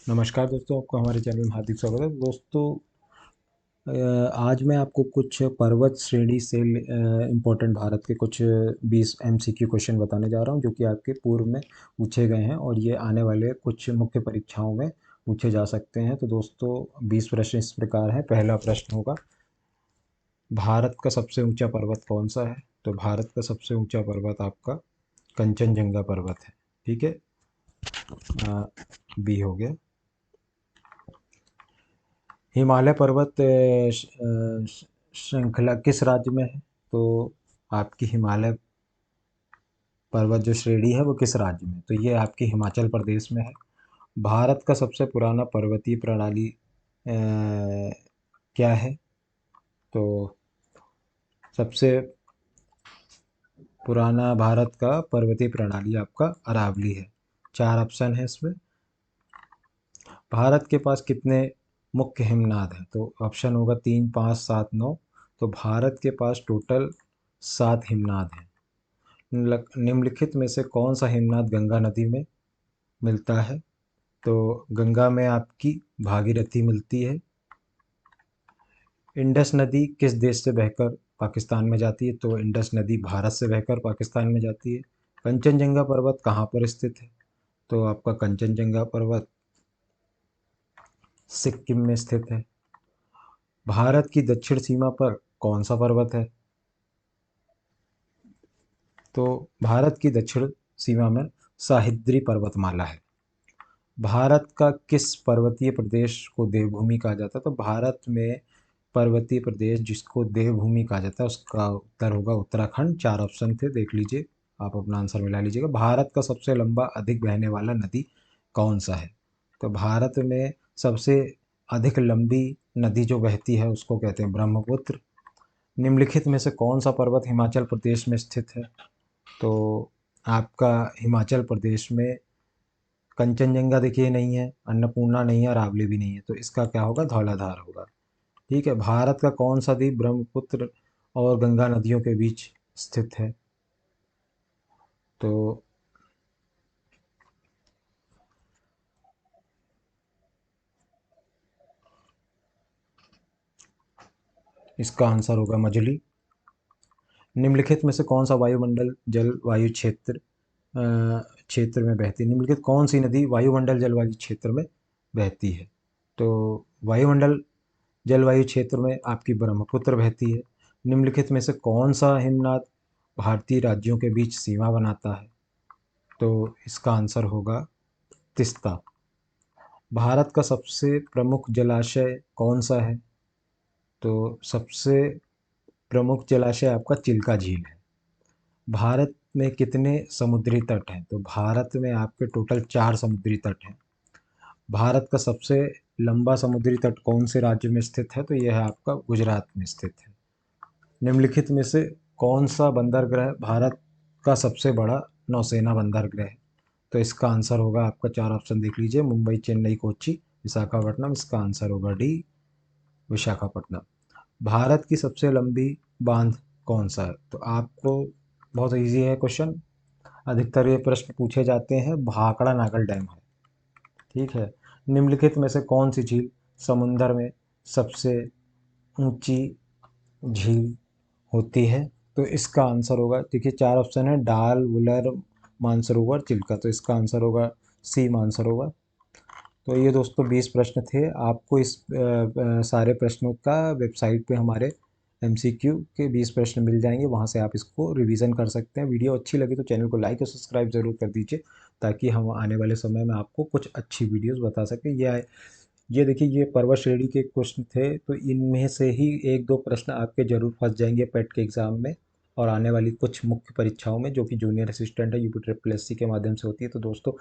नमस्कार दोस्तों, आपको हमारे चैनल में हार्दिक स्वागत है। दोस्तों, आज मैं आपको कुछ पर्वत श्रेणी से इम्पोर्टेंट भारत के कुछ 20 एमसीक्यू क्वेश्चन बताने जा रहा हूं, जो कि आपके पूर्व में पूछे गए हैं और ये आने वाले कुछ मुख्य परीक्षाओं में पूछे जा सकते हैं। तो दोस्तों, 20 प्रश्न इस प्रकार हैं। पहला प्रश्न होगा, भारत का सबसे ऊंचा पर्वत कौन सा है? तो भारत का सबसे ऊंचा पर्वत आपका कंचनजंगा पर्वत है। ठीक है, बी हो गया। हिमालय पर्वत श्रृंखला किस राज्य में है? तो आपकी हिमालय पर्वत जो श्रेणी है वो किस राज्य में? तो ये आपके हिमाचल प्रदेश में है। भारत का सबसे पुराना पर्वतीय प्रणाली क्या है? तो सबसे पुराना भारत का पर्वतीय प्रणाली आपका अरावली है। 4 ऑप्शन है इसमें। भारत के पास कितने मुख्य हिमनाद हैं? तो ऑप्शन होगा 3, 5, 7, 9। तो भारत के पास टोटल 7 हिमनाद हैं। निम्नलिखित में से कौन सा हिमनाद गंगा नदी में मिलता है? तो गंगा में आपकी भागीरथी मिलती है। इंडस नदी किस देश से बहकर पाकिस्तान में जाती है? तो इंडस नदी भारत से बहकर पाकिस्तान में जाती है। कंचनजंगा पर्वत कहाँ पर स्थित है? तो आपका कंचनजंगा पर्वत सिक्किम में स्थित है। भारत की दक्षिण सीमा पर कौन सा पर्वत है? तो भारत की दक्षिण सीमा में सह्याद्री पर्वतमाला है। भारत का किस पर्वतीय प्रदेश को देवभूमि कहा जाता है? तो भारत में पर्वतीय प्रदेश जिसको देवभूमि कहा जाता है उसका उत्तर होगा उत्तराखंड। 4 ऑप्शन थे, देख लीजिए, आप अपना आंसर मिला लीजिएगा। भारत का सबसे लंबा अधिक बहने वाला नदी कौन सा है? तो भारत में सबसे अधिक लंबी नदी जो बहती है उसको कहते हैं ब्रह्मपुत्र। निम्नलिखित में से कौन सा पर्वत हिमाचल प्रदेश में स्थित है? तो आपका हिमाचल प्रदेश में कंचनजंगा देखिए नहीं है, अन्नपूर्णा नहीं है, अरावली भी नहीं है, तो इसका क्या होगा? धौलाधार होगा। ठीक है। भारत का कौन सा द्वीप ब्रह्मपुत्र और गंगा नदियों के बीच स्थित है? तो इसका आंसर होगा मजली। निम्नलिखित में से कौन सा वायुमंडल जलवायु क्षेत्र में बहती है? निम्नलिखित कौन सी नदी वायुमंडल जलवायु क्षेत्र में बहती है? तो वायुमंडल जलवायु क्षेत्र में आपकी ब्रह्मपुत्र बहती है। निम्नलिखित में से कौन सा हिमनाद भारतीय राज्यों के बीच सीमा बनाता है? तो इसका आंसर होगा तिस्ता। भारत का सबसे प्रमुख जलाशय कौन सा है? तो सबसे प्रमुख जलाशय आपका चिल्का झील है। भारत में कितने समुद्री तट हैं? तो भारत में आपके टोटल 4 समुद्री तट हैं। भारत का सबसे लंबा समुद्री तट कौन से राज्य में स्थित है? तो यह है आपका गुजरात में स्थित है। निम्नलिखित में से कौन सा बंदरगाह भारत का सबसे बड़ा नौसेना बंदरगाह है? तो इसका आंसर होगा आपका, 4 ऑप्शन देख लीजिए, मुंबई, चेन्नई, कोच्चि, विशाखापट्टनम। इसका आंसर होगा डी, विशाखापट्टनम। भारत की सबसे लंबी बांध कौन सा है? तो आपको बहुत इजी है क्वेश्चन, अधिकतर ये प्रश्न पूछे जाते हैं। भाखड़ा नागल डैम है। ठीक है। निम्नलिखित में से कौन सी झील समुंदर में सबसे ऊंची झील होती है? तो इसका आंसर होगा, देखिए 4 ऑप्शन है, डाल, वुलर, मानसरोवर, चिल्का। तो इसका आंसर होगा सी, मानसरोवर। तो ये दोस्तों 20 प्रश्न थे। आपको इस सारे प्रश्नों का वेबसाइट पे हमारे एमसीक्यू के 20 प्रश्न मिल जाएंगे, वहाँ से आप इसको रिवीजन कर सकते हैं। वीडियो अच्छी लगी तो चैनल को लाइक और सब्सक्राइब ज़रूर कर दीजिए, ताकि हम आने वाले समय में आपको कुछ अच्छी वीडियोस बता सकें। ये देखिए, ये पर्वत श्रेणी के क्वेश्चन थे, तो इनमें से ही 1-2 प्रश्न आपके ज़रूर फंस जाएंगे पेट के एग्ज़ाम में और आने वाली कुछ मुख्य परीक्षाओं में, जो कि जूनियर असिस्टेंट है यूपी ट्रिपल एससी के माध्यम से होती है। तो दोस्तों,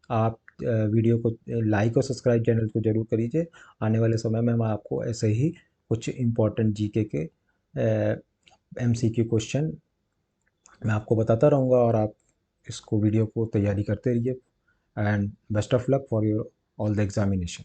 आप वीडियो को लाइक और सब्सक्राइब चैनल को जरूर करिए। आने वाले समय में मैं आपको ऐसे ही कुछ इम्पोर्टेंट जीके के एमसीक्यू क्वेश्चन मैं आपको बताता रहूँगा, और आप इसको वीडियो को तैयारी करते रहिए। And best of luck for your all the examination.